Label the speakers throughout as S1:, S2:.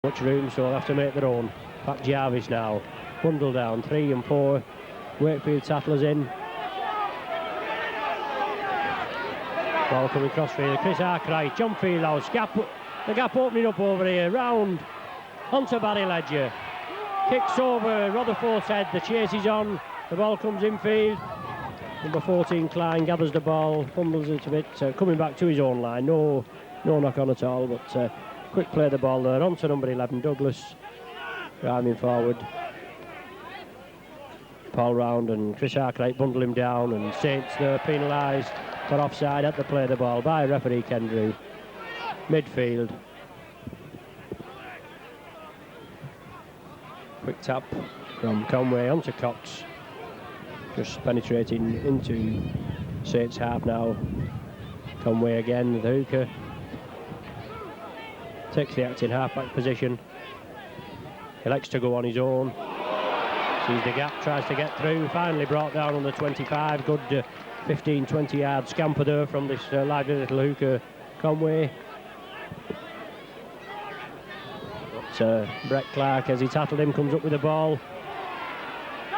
S1: much room, so they'll have to make their own. Pat Jarvis now, bundle down, 3 and 4. Wakefield tattlers in. Ball coming crossfield, Chris Arkwright, John Fieldhouse, the gap opening up over here, round onto Barry Ledger. Kicks over Rutherford's head, the chase is on, the ball comes infield. Number 14 Klein gathers the ball, fumbles it a bit, coming back to his own line, no knock on at all, but quick play the ball there, onto number 11 Douglas, driving forward. Paul Round and Chris Arkwright bundle him down, and Saints there penalised for offside at the play the ball by referee Kendrew. Midfield. Quick tap from Conway onto Cox. Just penetrating into Saints half now. Conway again, the hooker. Takes the acting half-back position. He likes to go on his own. Sees the gap, tries to get through. Finally brought down on the 25. Good 15-20 yard scamper there from this lively little hooker, Conway. But Brett Clark, as he tattled him, comes up with the ball.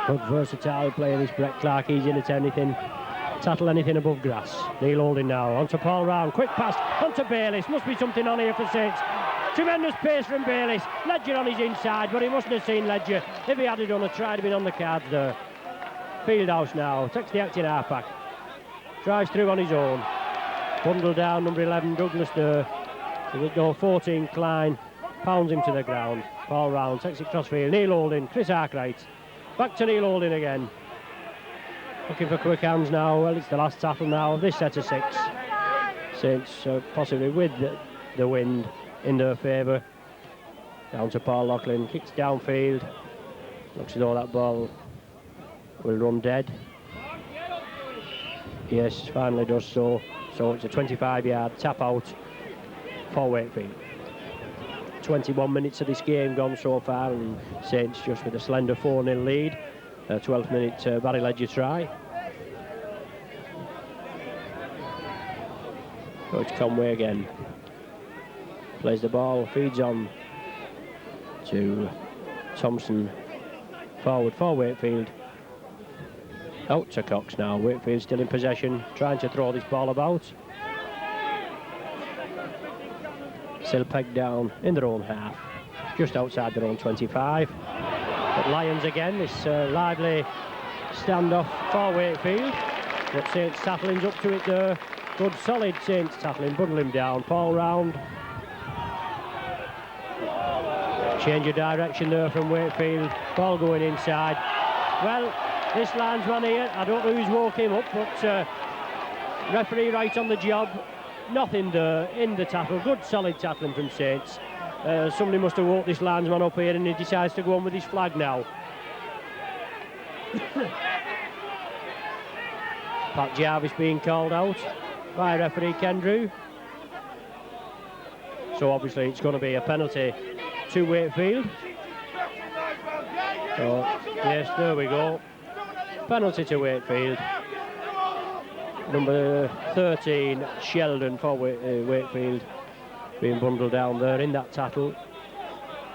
S1: Good versatile player, this Brett Clark. He's in at anything. Tattle anything above grass. Neil Holding now, onto Paul Round. Quick pass, onto Bayliss. Must be something on here for Saints. Tremendous pace from Bayliss. Ledger on his inside, but he mustn't have seen Ledger. If he had done, it tried to be on the cards there. Fieldhouse now, takes the acting half-back. Drives through on his own. Bundle down, number 11, Douglas there. With no 14, Klein. Pounds him to the ground. Paul Round takes it crossfield. Neil Holding, Chris Arkwright. Back to Neil Holding again. Looking for quick hands now. Well, it's the last tackle now of this set of 6. Saints possibly with the wind in their favour. Down to Paul Loughlin. Kicks downfield. Looks as though that ball will run dead. Yes, finally does so. So it's a 25-yard tap out for Wakefield. 21 minutes of this game gone so far, and Saints just with a slender 4-0 lead. 12th minute Barry Ledger try. Coach Conway again. Plays the ball, feeds on to Thompson. Forward for Wakefield. Out to Cox now. Wakefield still in possession, trying to throw this ball about. Still pegged down in their own half, just outside their own 25. But Lions again, this lively standoff for Wakefield. But Saints tattling's up to it there. Good solid Saints tackling, bundle him down. Paul Round. Change of direction there from Wakefield. Ball going inside. Well, this linesman here, I don't know who's woke him up, but referee right on the job. Nothing there in the tackle. Good solid tackling from Saints. Somebody must have woke this linesman up here, and he decides to go on with his flag now. Pat Jarvis being called out by referee Kendrew. So obviously it's going to be a penalty to Wakefield. So, yes, there we go. Penalty to Wakefield. Number 13, Sheldon for Wakefield, being bundled down there in that tackle.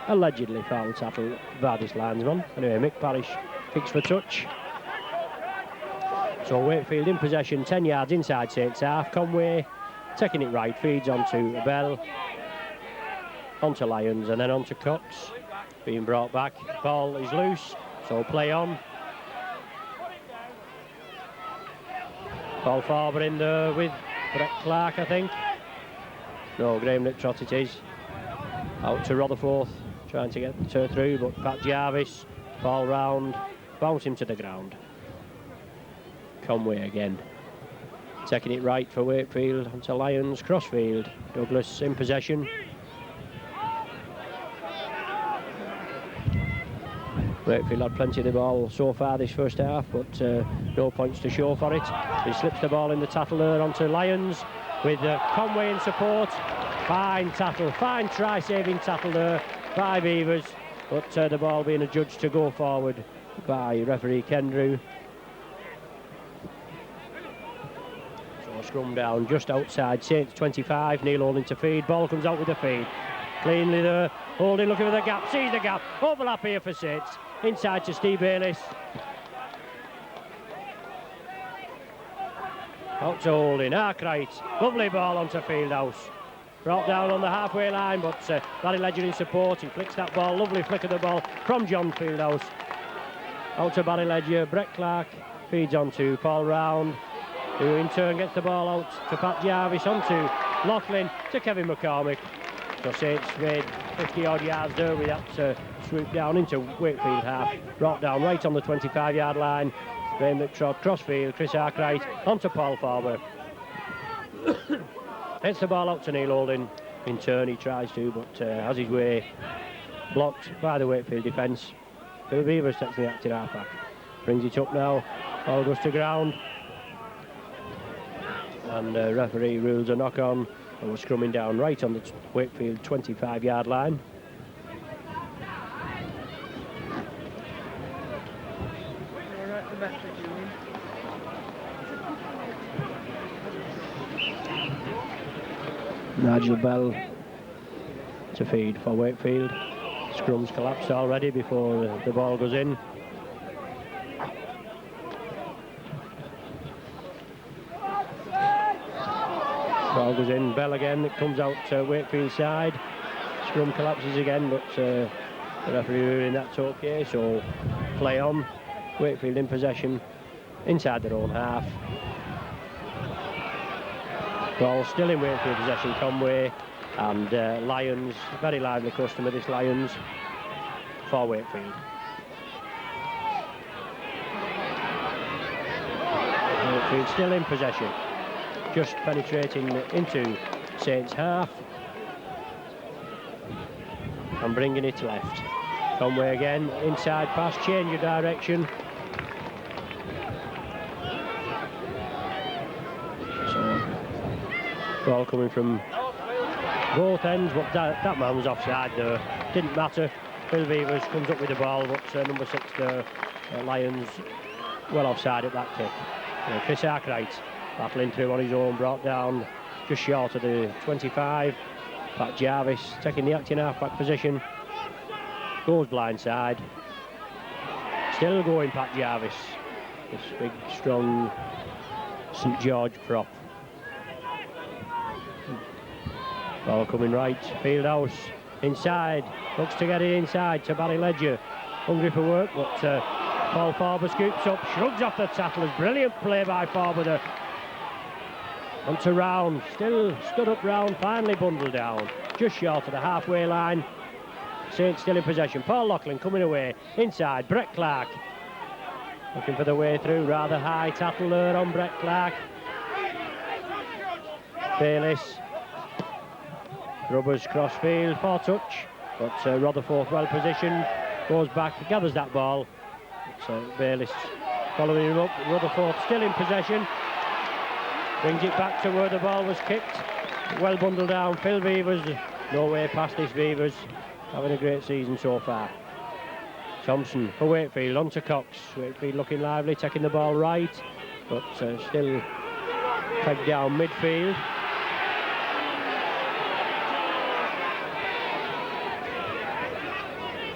S1: Allegedly foul tackle by this linesman. Anyway, Mick Parrish kicks for touch. So Wakefield in possession, 10 yards inside Saints half. Conway taking it right, feeds onto Bell, onto Lyons, and then onto Cox. Being brought back, ball is loose, so play on. Paul Farber in there with Brett Clark, I think. No, Graham Liptrot it is. Out to Rutherford, trying to get through, but Pat Jarvis, Paul Round, bounce him to the ground. Conway again. Taking it right for Wakefield, onto Lyons, crossfield. Douglas in possession. Wakefield had plenty of the ball so far this first half, but no points to show for it. He slips the ball in the tattle there onto Lyons with Conway in support. Fine tattle, fine try-saving tattle there by Beavers, but the ball being adjudged to go forward by referee Kendrew. So scrum down just outside Saints 25, Neil Holding to feed, ball comes out with a feed. cleanly there. Holding, looking for the gap, sees the gap. Overlap here for Saints. Inside to Steve Bayliss. Out to Holding, Arkwright. Lovely ball onto Fieldhouse. Brought down on the halfway line, but Barry Ledger in support. He flicks that ball, lovely flick of the ball from John Fieldhouse. Out to Barry Ledger, Brett Clark feeds on to Paul Round, who in turn gets the ball out to Pat Jarvis, on to Laughlin, to Kevin McCormick. So Saints made 50-odd yards there with that swoop down into Wakefield half. Brought down right on the 25-yard line. Graham Liptrot, crossfield, Chris Arkwright, on to Paul Farber. Hits the ball out to Neil Holding. In turn he tries to, but has his way blocked by the Wakefield defence. Phil Beavers takes the active half-back. Brings it up now. Ball goes to ground. And referee rules a knock-on. And we're scrumming down right on the Wakefield 25-yard line. Nigel Bell to feed for Wakefield. Scrum's collapsed already before the ball goes in. Ball goes in, Bell again, it comes out to Wakefield side. Scrum collapses again, but the referee ruling that's okay, so play on. Wakefield in possession inside their own half. Ball still in Wakefield possession, Conway and Lyons, very lively customer this Lyons for Wakefield. Wakefield still in possession, just penetrating into Saints half and bringing it left. Conway again, inside pass, change of direction. Ball coming from both ends, but that man was offside there. Didn't matter. Phil Beavers comes up with the ball, but number 6 there, Lyons, well offside at that kick. Chris Arkwright battling through on his own, brought down just short of the 25. Pat Jarvis taking the acting half-back position. Goes blindside. Still going Pat Jarvis. This big, strong St George prop. Ball coming right, Fieldhouse inside, looks to get it inside to Barry Ledger, hungry for work, but Paul Farber scoops up, shrugs off the tacklers. Brilliant play by Farber there. Onto Round, still stood up Round, finally bundled down, just short of the halfway line. Saints still in possession. Paul Laughlin coming away, inside, Brett Clark. Looking for the way through, rather high tackle there on Brett Clark. Bayliss. Rubbers crossfield for touch, but Rutherford well positioned, goes back, gathers that ball. Bayliss following him up. Rutherford still in possession, brings it back to where the ball was kicked. Well bundled down. Phil Beavers, no way past this. Beavers having a great season so far. Thompson for Wakefield, on to Cox. Wakefield looking lively, taking the ball right, but still pegged down midfield.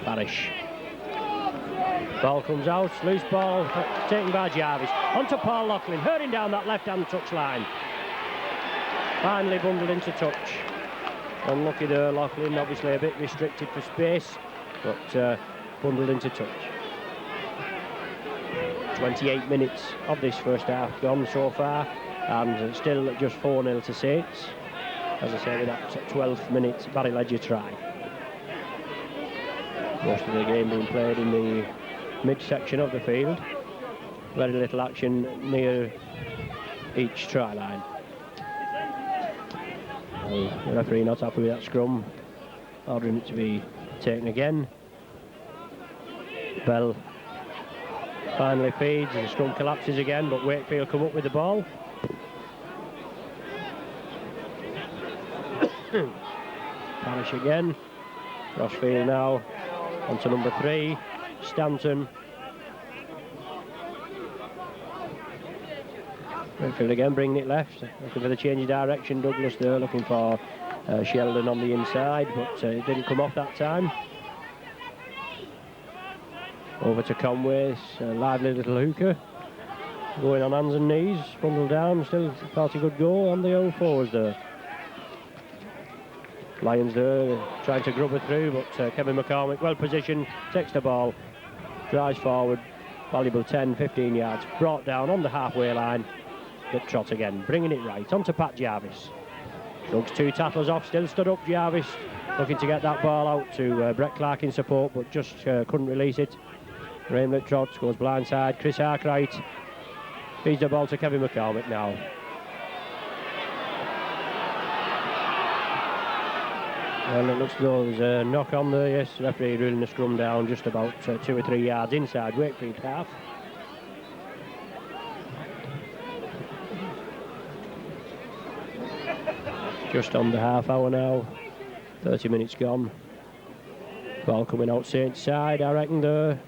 S1: Parrish. Ball comes out, loose ball taken by Jarvis. Onto Paul Laughlin, hurrying down that left-hand touchline. Finally bundled into touch. Unlucky there, Laughlin, obviously a bit restricted for space, but bundled into touch. 28 minutes of this first half gone so far, and still just 4-0 to Saints. As I say, with that 12th minute Barry Ledger try. Most of the game being played in the mid-section of the field. Very little action near each try line. The referee not happy with that scrum, ordering it to be taken again. Bell finally feeds, the scrum collapses again, but Wakefield come up with the ball. Parrish again, crossfield now. On to number 3, Stanton. Wakefield again, bringing it left, looking for the change of direction. Douglas there, looking for Sheldon on the inside, but it didn't come off that time. Over to Conway, lively little hooker. Going on hands and knees, bundled down, still thought he could go on the 0-4s there. Lyons there, trying to grub her through, but Kevin McCormick, well positioned, takes the ball, drives forward, valuable 10, 15 yards, brought down on the halfway line, but trot again, bringing it right, onto Pat Jarvis. Shrugs 2 tackles off, still stood up Jarvis, looking to get that ball out to Brett Clark in support, but just couldn't release it. Graham Liptrot goes blindside, Chris Arkwright feeds the ball to Kevin McCormick now. Well, it looks as though there's a knock on there, yes. Referee ruling the scrum down just about 2 or 3 yards inside Wakefield half. Just on the half hour now, 30 minutes gone. Ball coming out Saints' side, I reckon there.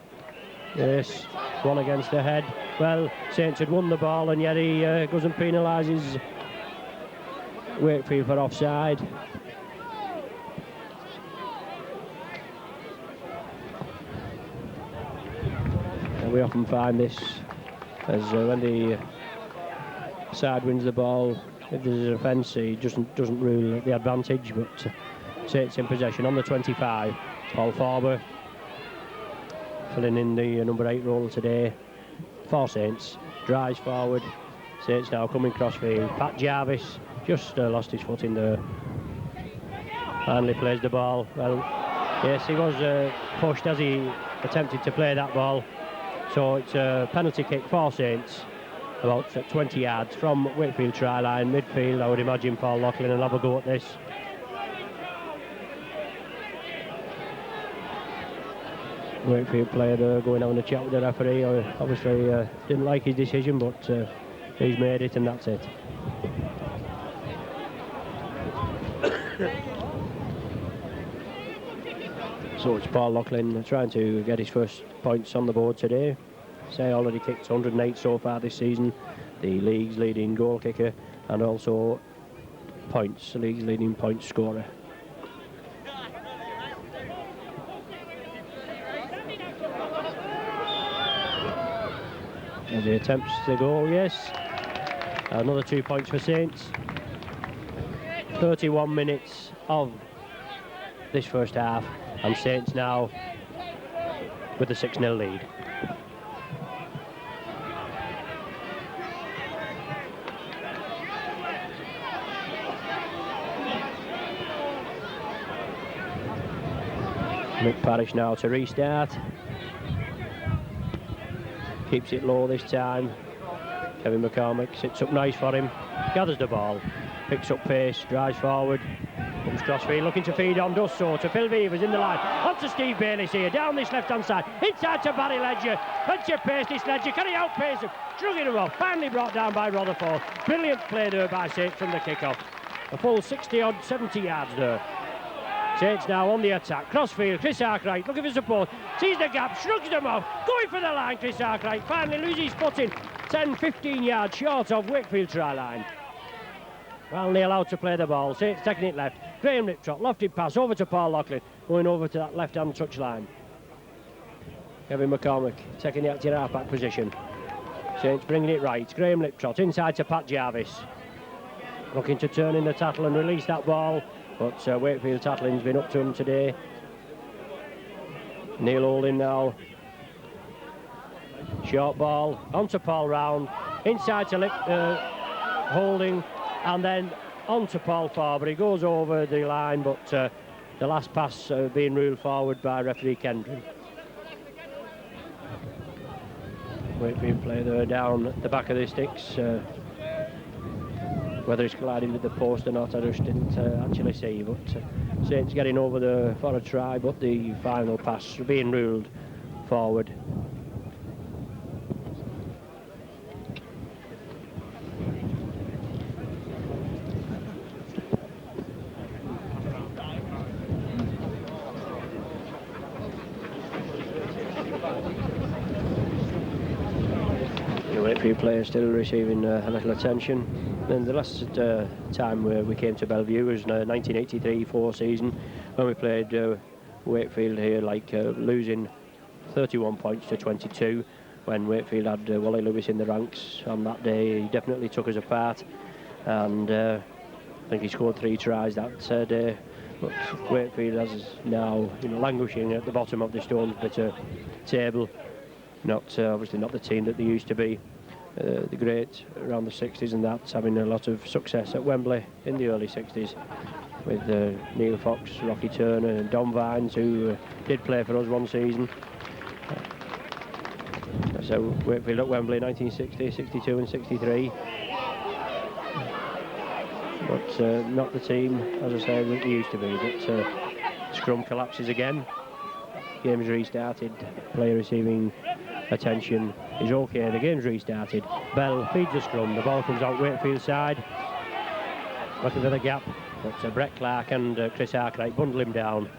S1: Yes, one against the head. Well, Saints had won the ball and yet he goes and penalises Wakefield for offside. We often find this as when the side wins the ball, if there's an offence, he doesn't rule the advantage, but Saints in possession on the 25. Paul Farber filling in the number 8 role today for Saints, drives forward. Saints now coming crossfield. Pat Jarvis just lost his foot in there. Finally plays the ball. Well, yes, he was pushed as he attempted to play that ball. So it's a penalty kick for Saints, about 20 yards from Wakefield try line, midfield. I would imagine Paul Loughlin will have a go at this. Wakefield player there going on a chat with the referee. Obviously didn't like his decision, but he's made it and that's it. So it's Paul Loughlin trying to get his first points on the board today. Say already kicked 108 so far this season. The league's leading goal kicker and also points, the league's leading point scorer. As he attempts the goal, yes. Another 2 points for Saints. 31 minutes of this first half. And Saints now with the 6-0 lead. Mick Parrish now to restart. Keeps it low this time. Kevin McCormick sits up nice for him. Gathers the ball. Picks up pace. Drives forward. Comes crossfield, looking to feed on, does so to Phil Beavers in the line. On to Steve Bayliss here, down this left-hand side. Inside to Barry Ledger. Plenty of pace this Ledger. Can he outpace him? Shrugging him off. Finally brought down by Rutherford. Brilliant play there by Saints from the kick-off. A full 60-odd, 70 yards there. Saints now on the attack. Crossfield, Chris Arkwright looking for support. Sees the gap, shrugs them off. Going for the line, Chris Arkwright. Finally loses his footing. 10, 15 yards short of Wakefield try line. Finally allowed to play the ball. Saints taking it left. Graham Liptrot, lofted pass over to Paul Loughlin, going over to that left-hand touchline. Kevin McCormick taking the active half-back position. Saints bringing it right. Graham Liptrot inside to Pat Jarvis. Looking to turn in the tattle and release that ball, but Wakefield tattling's been up to him today. Neil Holding now. Short ball, onto Paul Round. Inside to Holding. And then on to Paul Farber. He goes over the line, but the last pass being ruled forward by referee Kendry. Wakefield play there down at the back of the sticks. Whether it's colliding with the post or not, I just didn't actually see. But Saints getting over there for a try, but the final pass being ruled forward. Wakefield players still receiving a little attention. And the last time we came to Bellevue was 1983-4 season, when we played Wakefield here, losing 31 points to 22, when Wakefield had Wally Lewis in the ranks on that day. He definitely took us apart, and I think he scored 3 tries that day. But Wakefield is now languishing at the bottom of the Stones-Bitter table. Obviously not the team that they used to be. The great around the 60s and that, having a lot of success at Wembley in the early 60s with Neil Fox, Rocky Turner and Don Vines, who did play for us one season. So Wakefield at Wembley 1960, 62 and 63. But not the team, as I say, that they used to be. But scrum collapses again. Game's restarted, player receiving attention is okay, the game's restarted. Bell feeds the scrum, the ball comes out Wakefield side, looking for the gap, but Brett Clark and Chris Arkwright bundle him down.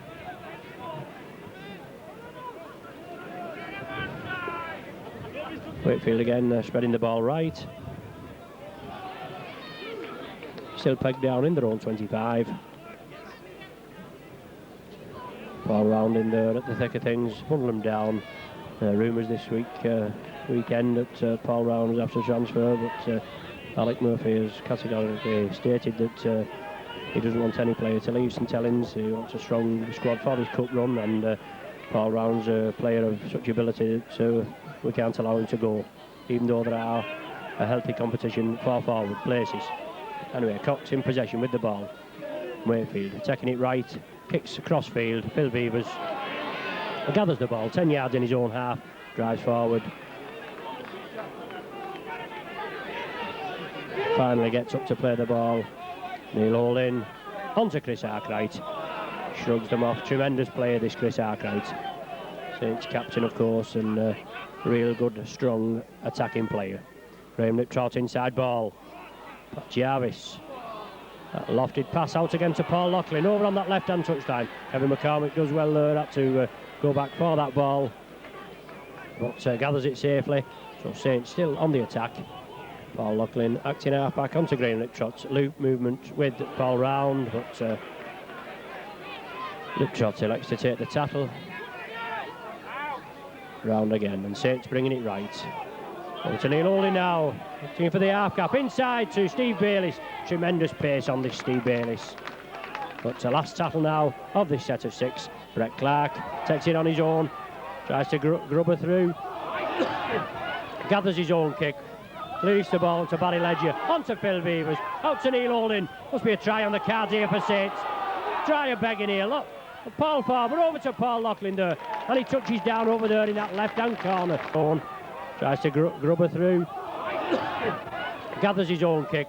S1: Wakefield again spreading the ball right, still pegged down in their own 25. Ball round in there at the thick of things, bundle them down. Rumours this weekend that Paul Round was after transfer, but Alec Murphy has categorically stated that he doesn't want any player to leave St Helens. He wants a strong squad for his cup run, and Paul Round's a player of such ability that we can't allow him to go, even though there are a healthy competition for forward places. Anyway, Cox in possession with the ball. Wakefield taking it right, kicks across field. Phil Beavers gathers the ball 10 yards in his own half, drives forward, finally gets up to play the ball. Neil Holding onto Chris Arkwright, shrugs them off. Tremendous player, this Chris Arkwright, Saints captain of course, and real good strong attacking player. Graham Liptrot inside ball, Pat Jarvis, that lofted pass out again to Paul Loughlin over on that left hand touchline. Kevin McCormick does well there, had to go back for that ball, but gathers it safely. So Saints still on the attack. Paul Loughlin acting half back onto Graham Liptrot, loop movement with Paul Round, but Liptrot elects to take the tackle. Round again, and Saints bringing it right. On to Neil Holding now, looking for the half gap inside to Steve Bayliss. Tremendous pace on this Steve Bayliss. But the last tackle now of this set of 6. Brett Clark takes it on his own, tries to grub her through, gathers his own kick, leaves the ball to Barry Ledger, onto Phil Beavers, out to Neil Holding. Must be a try on the cards here for Saints. Try a begging here, look. Paul Farber over to Paul Loughlin there, and he touches down over there in that left-hand corner. Tries to grub her through, gathers his own kick,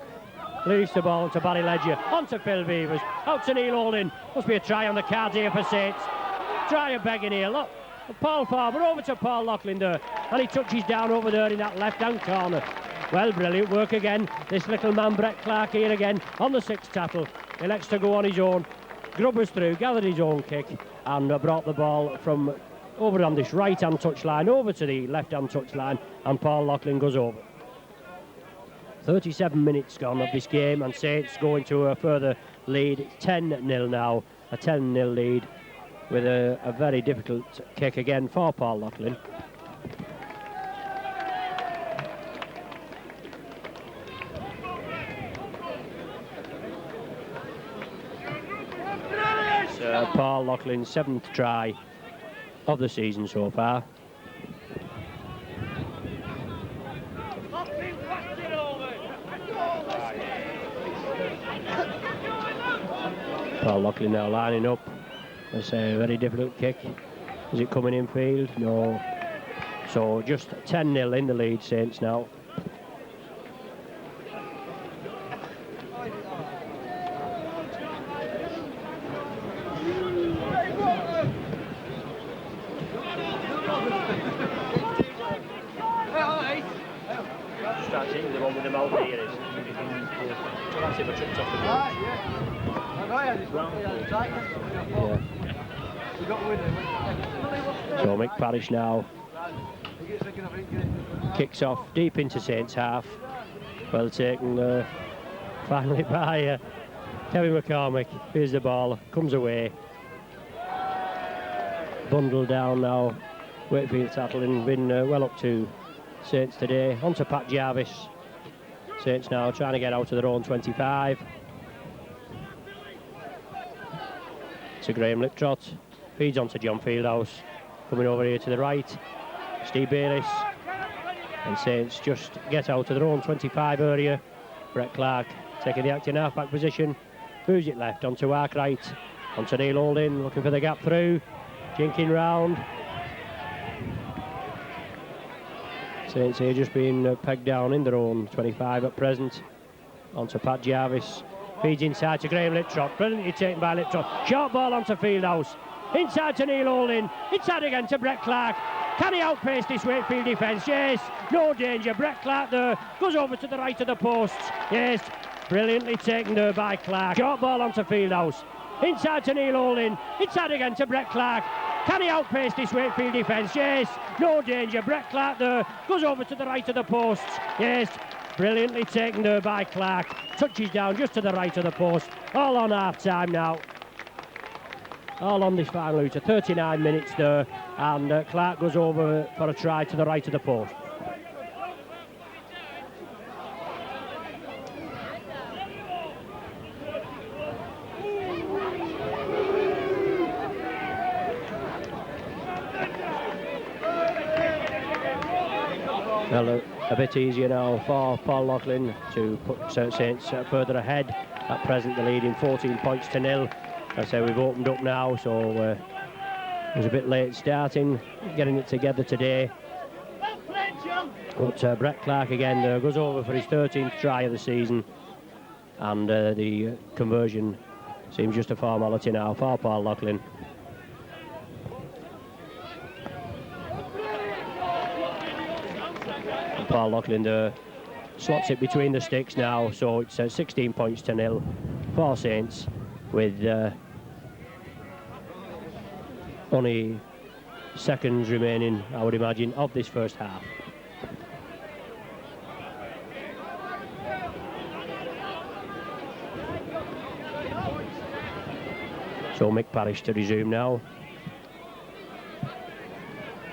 S1: leaves the ball to Barry Ledger, onto Phil Beavers, out to Neil Holding. Must be a try on the cards here for Saints. Try a begging here, look. Paul Farber over to Paul Loughlin there, and he touches down over there in that left-hand corner. Well, brilliant work again. This little man, Brett Clark, here again on the 6th tackle. He elects to go on his own, grubbers through, gathered his own kick, and brought the ball from over on this right-hand touchline over to the left-hand touchline, and Paul Loughlin goes over. 37 minutes gone of this game, and Saints go into a further lead, 10-0 now, a 10-0 lead, with a very difficult kick again for Paul Loughlin. Paul Loughlin's 7th try of the season so far. Paul Loughlin now lining up. That's a very difficult kick. Is it coming in field? No. So just 10-0 in the lead, Saints now. The one with the mouth here is. That's him, I tripped off the bridge. Yeah. So Mick Parrish now Kicks off deep into Saints' half. Well taken finally by Kevin McCormick. Here's the ball, comes away. Bundled down now. Wakefield tackling, been well up to Saints today. On to Pat Jarvis. Saints now trying to get out of their own 25. To Graham Liptrot. Feeds on to John Fieldhouse. Coming over here to the right. Steve Bayliss. And Saints just get out of their own 25 area. Brett Clark taking the acting half-back position. Moves it left onto Arkwright. Onto Neil Holding, looking for the gap through. Jinking round. Saints here just being pegged down in their own 25 at present. Onto Pat Jarvis. Feeds inside to Graham Liptrot. Brilliantly taken by Liptrot. Short ball onto Fieldhouse. Inside to Neil Holding. Inside again to Brett Clark. Can he outpace this Wakefield defence? Yes. No danger. Brett Clark there. Goes over to the right of the posts. Yes. Brilliantly taken there by Clark. Short ball onto Fieldhouse. Inside to Neil Holding. Inside again to Brett Clark. Can he outpace this Wakefield defence? Yes. No danger. Brett Clark there. Goes over to the right of the posts. Yes. Brilliantly taken there by Clark. Touches down just to the right of the post. All on half-time now. All on this final looter. 39 minutes there. And Clark goes over for a try to the right of the post. Well, a bit easier now for Paul Loughlin to put Saints further ahead. At present, the lead in 14 points to 0. I say we've opened up now, so it was a bit late starting, getting it together today. But Brett Clark again goes over for his 13th try of the season, and the conversion seems just a formality now for Paul Loughlin. And Paul Loughlin slots it between the sticks now, so it's 16 points to 0 for Saints, with only seconds remaining, I would imagine, of this first half. So Mick Parrish to resume now.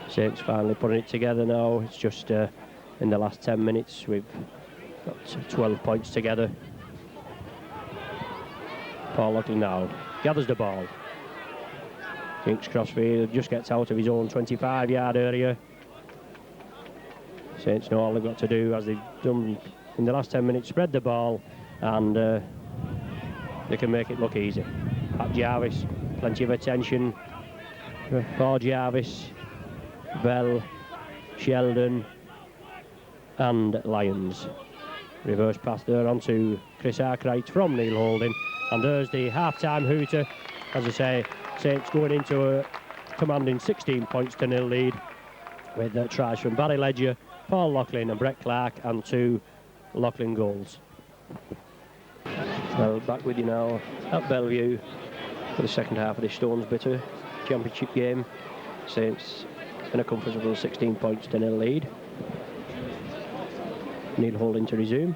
S1: Saints finally putting it together now. It's just in the last 10 minutes we've got 12 points together. Paul Loughlin now gathers the ball. Jinx Crossfield just gets out of his own 25-yard area. Saints know all they've got to do, as they've done in the last 10 minutes, spread the ball, and they can make it look easy. Pat Jarvis, plenty of attention for Jarvis, Bell, Sheldon and Lyons. Reverse pass there onto Chris Arkwright from Neil Holding, and there's the half-time hooter. As I say, Saints going into a commanding 16 points to 0 lead, with tries from Barry Ledger, Paul Loughlin and Brett Clark, and 2 Loughlin goals. Well, back with you now at Bellevue for the second half of the Stones Bitter Championship game. Saints in a comfortable 16 points to 0 lead. Neil Holding to resume.